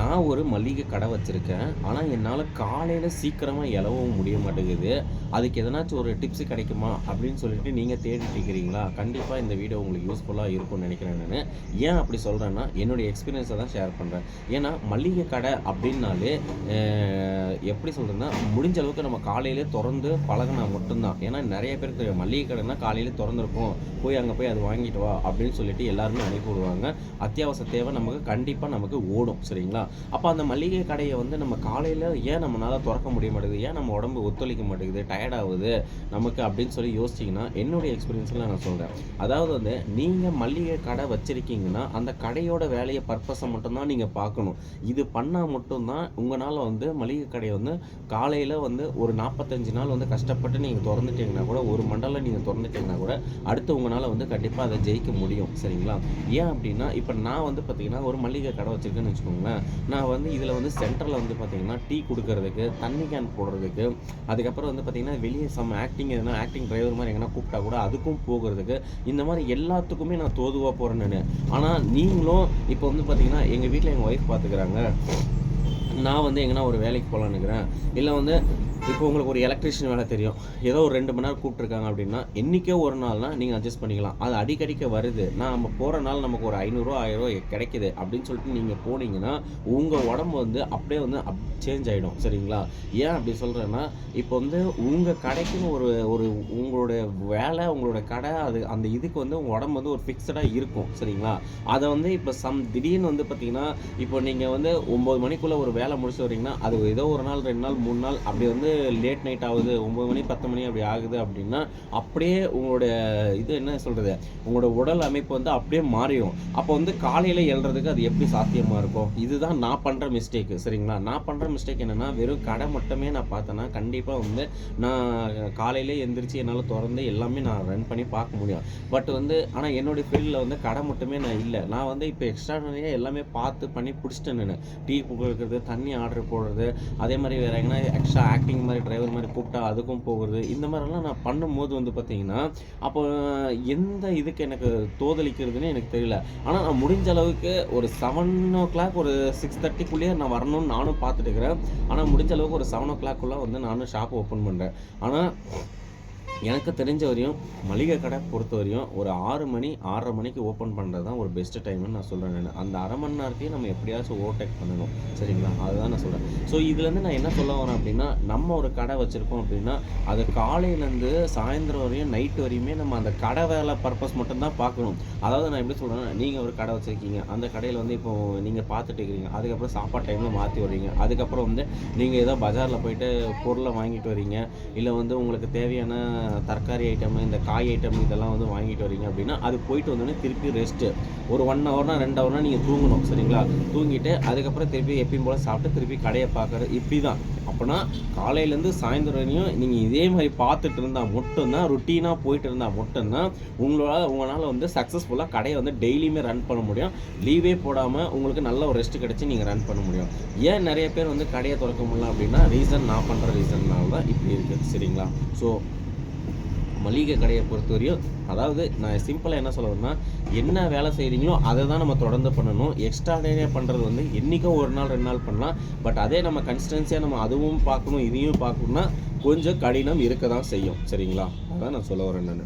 நான் ஒரு மளிகை கடை வச்சிருக்கேன். ஆனா, என்னால காலையில சீக்கிரமா எழவும் முடிய மாட்டேங்குது. அதுக்கு எதனாச்சும் ஒரு டிப்ஸ் கிடைக்குமா? அப்படின்னு சொல்லிட்டு நீங்க தேடிட்டு இருக்கிறீங்களா? கண்டிப்பா இந்த வீடியோ உங்களுக்கு யூஸ்ஃபுல்லா இருக்கும்னு நெனைக்கிறேன் நானு. ஏன் அப்படி சொல்றேன்னா, என்னுடைய எக்ஸ்பீரியன்ஸ தான் ஷேர் பண்றேன். ஏன்னா, மளிகை கடை அப்படின்னாலே, அ எப்படி சொல்றதுன்னா, முடிஞ்ச அளவுக்கு நம்ம காலையிலே தொறந்து பழகுனா மட்டும் தான். ஏன்னா, நெறைய பேருக்கு தெரியும். மளிகை கடைன்னா காலையிலே தொறந்திருக்கும். அங்க போய் அத வாங்கிட்டு வா அப்படின்னு சொல்லிட்டு எல்லாருமே அனுப்பி விடுவாங்க. அத்தியாவசிய தேவை நமக்கு ஓடும். சரிங்களா? அப்ப அந்த மளிகை கடைய வந்து நம்ம காலையில ஏன் நம்மனால தொறக்க முடிய மாட்டேங்குது? ஏன் நம்ம உடம்பு ஒத்துழைக்க மாட்டேங்குது? டயர்ட் ஆவுது நமக்கு அப்படின்னு சொல்லி யோசிச்சீங்கன்னா, என்னுடைய எக்ஸ்பீரியன்ஸ்ல நான் சொல்றேன். அதாவது வந்து நீங்க மளிகை கடை வச்சிருக்கீங்கன்னா, அந்த கடையோட வேலைய பர்ப்பஸ மட்டும் தான் நீங்க பார்க்கணும். இது பண்ணா மட்டும் தான் உங்கனால வந்து மளிகை கடைய வந்து காலையில வந்து ஒரு 45 நாள் வந்து கஷ்டப்பட்டு நீங்க தொறந்துட்டீங்கன்னா கூட, ஒரு மண்டலம் நீங்க தொறந்துட்டீங்கன்னா கூட, அடுத்து உங்கனால வந்து கண்டிப்பா அத ஜெயிக்க முடியும். சரிங்களா? ஏன் அப்டின்னா, இப்ப நான் வந்து பார்த்தீங்கன்னா, ஒரு மளிகை கடை வச்சிருக்கேன்னு வச்சுக்கோங்களேன். நான் வந்து இதில வந்து சென்டர்ல வந்து பார்த்தீங்கன்னா, டீ குடுக்குறதுக்கு, தண்ணி கேன் போடுறதுக்கு, அதுக்கப்புறம் வந்து பார்த்தீங்கன்னா, வெளிய சம் ஆக்டிங் எதுனா ஆக்டிங் டிரைவர் மாரி எங்கனா கூப்பிட்டா கூட அதுக்கும் போகுறதுக்கு, இந்த மாரி எல்லாத்துக்குமே நான் தோதுவா போறேன் நானு. ஆனா நீங்களும் இப்ப வந்து பார்த்தீங்கன்னா, எங்க வீட்ல எங்க ஒய்ஃப் பார்த்துக்கிறாங்க. நான் வந்து எங்கனா ஒரு வேலைக்கு போலான்னு இருக்கிறேன். இல்ல வந்து இப்போ உங்களுக்கு ஒரு எலக்ட்ரீஷியன் வேலை தெரியும். ஏதோ ஒரு 2 மணி நேரம் கூப்பிட்டுருக்காங்க அப்படின்னா, என்னைக்கோ ஒரு நாள்னா நீங்க அட்ஜஸ்ட் பண்ணிக்கலாம். அது அடிக்கடிக்க வருது. நம்ம போற நாள் நமக்கு ஒரு ரூ. 500 ரூ. 1000 கிடைக்குது அப்படின்னு சொல்லிட்டு நீங்க போனீங்கன்னா, உங்க உடம்பு வந்து அப்படியே வந்து சேஞ்ச் ஆயிடும். சரிங்களா? ஏன் அப்படி சொல்றேன்னா, இப்போ வந்து உங்க கடைக்குன்னு ஒரு ஒரு உங்களுடைய வேலை, உங்களோட கடை அது அந்த இதுக்கு வந்து உங்க உடம்பு வந்து ஒரு ஃபிக்ஸடா இருக்கும். சரிங்களா? அத வந்து இப்போ திடீர்னு வந்து பார்த்தீங்கன்னா, இப்போ நீங்க வந்து 9 மணிக்குள்ள ஒரு வேலை முடிச்சுட்டு வரீங்கன்னா, அது ஏதோ ஒரு நாள், 2 நாள், 3 நாள் அப்படி வந்து லேட் நைட் ஆகுது. 9 மணி, 10 மணி அப்படி ஆகுது அப்படின்னா, அப்படியே உங்களுடைய இது என்ன சொல்றது? உங்களோட உடல் அமைப்பு வந்து அப்படியே மாறிரும். அப்போ வந்து காலையில எழுறதுக்கு அது எப்படி சாத்தியமா இருக்கும்? இதுதான் நான் பண்ற மிஸ்டேக். சரிங்களா? நான் பண்ற மிஸ்டேக் என்னன்னா, வெறும் கடை மட்டுமே நான் பார்த்தேன்னா, கண்டிப்பா வந்து நான் காலையிலே எந்திரிச்சு என்னால தொறந்து எல்லாமே நான் ரன் பண்ணி பார்க்க முடியும். பட் வந்து ஆனா என்னுடைய ஃபீல்ட்ல வந்து கடை மட்டுமே நான் இல்ல. நான் வந்து இப்போ எக்ஸ்ட்ரானரியா எல்லாமே பார்த்து பண்ணி புடிச்சுட்டேன் நானு. டீ குடுக்குறது, தண்ணி ஆர்டர் போடுறது, அதே மாரி வேற எங்கனா எக்ஸ்ட்ரா ஆக்டிங் மாரி டிரைவர் மாரி கூப்பிட்டா அதுக்கும் போகுறது. இந்த மாரிலாம் நான் பண்ணும்போது வந்து பார்த்தீங்கன்னா, அப்போ எந்த இதுக்கு எனக்கு தோதலிக்கிறதுன்னு எனக்கு தெரியல. ஆனா நான் முடிஞ்ச அளவுக்கு ஒரு 7:00 ஒரு 6:30க்குள்ளேயே நான் வரணும்னு நானும் பார்த்துட்டு இருக்கிறேன். ஆனா முடிஞ்ச அளவுக்கு ஒரு 7:00க்குள்ள வந்து நானும் ஷாப் ஓப்பன் பண்றேன். ஆனா எனக்கு தெரிஞ்ச வரையும் மளிகை கடை பொறுத்தவரையும் ஒரு 6 மணி 6:30 மணிக்கு ஓப்பன் பண்ணுறது தான் ஒரு பெஸ்ட் டைம்னு நான் சொல்கிறேன் நான். அந்த அரை மணி நேரத்தையும் நம்ம எப்படியாச்சும் ஓவர்டேக் பண்ணணும். சரிங்களா? அதுதான் நான் சொல்கிறேன். ஸோ இதுலேருந்து நான் என்ன சொல்ல வரேன் அப்படின்னா, நம்ம ஒரு கடை வச்சுருக்கோம் அப்படின்னா, அது காலையிலேருந்து சாயந்தரம் வரையும் நைட்டு வரையுமே நம்ம அந்த கடை வேலை பர்பஸ் மட்டும்தான் பார்க்கணும். அதாவது நான் எப்படி சொல்கிறேன்னா, நீங்கள் ஒரு கடை வச்சுருக்கீங்க. அந்த கடையில் வந்து இப்போ நீங்கள் பார்த்துட்டு இருக்கிறீங்க. அதுக்கப்புறம் சாப்பாடு டைமில் மாற்றி வர்றீங்க. அதுக்கப்புறம் வந்து நீங்கள் ஏதோ பஜாரில் போயிட்டு பொருளை வாங்கிட்டு வரீங்க. இல்லை வந்து உங்களுக்கு தேவையான தரக்காரி ஐட்டம், இந்த காய் ஐட்டம் இதெல்லாம் வந்து வாங்கிட்டு வரீங்க அப்படின்னா, அது போயிட்டு வந்தோடனே திருப்பி ரெஸ்ட்டு. ஒரு 1 ஹவர்னா 2 ஹவர்னா நீங்கள் தூங்கணும். சரிங்களா? தூங்கிட்டு அதுக்கப்புறம் திருப்பி எப்பயும் போல சாப்பிட்டு திருப்பி கடைய பார்க்குறது இப்படி தான். அப்போனா காலையிலேருந்து சாயந்தரம் வரையும் நீங்கள் இதே மாதிரி பார்த்துட்டு இருந்தால் மட்டும்தான், ரொட்டீனாக போயிட்டு இருந்தால் மட்டும்தான் உங்களால் வந்து சக்ஸஸ்ஃபுல்லாக கடையை வந்து டெய்லியுமே ரன் பண்ண முடியும். லீவே போடாமல் உங்களுக்கு நல்ல ஒரு ரெஸ்ட் கிடச்சி நீங்கள் ரன் பண்ண முடியும். ஏன் நிறைய பேர் வந்து கடையை திறக்க முடியல அப்படின்னா, நான் பண்ணுற ரீசன்னால தான் இப்படி இருக்குது. சரிங்களா? ஸோ மளிகை கடையை பொறுத்தவரையும் அதாவது நான் சிம்பிளாக என்ன சொல்ல வரேன்னா, என்ன வேலை செய்கிறீங்களோ அதை தான் நம்ம தொடர்ந்து பண்ணணும். எக்ஸ்ட்ராடனரியாக பண்ணுறது வந்து என்றைக்கோ ஒரு நாள் 2 நாள் பண்ணலாம். பட் அதே நம்ம கன்சிஸ்டன்சியாக நம்ம அதுவும் பார்க்கணும், இதையும் பார்க்கணும்னா கொஞ்சம் கடினம் இருக்க தான் செய்யும். சரிங்களா? அதான் நான் சொல்ல வரேன் நான்.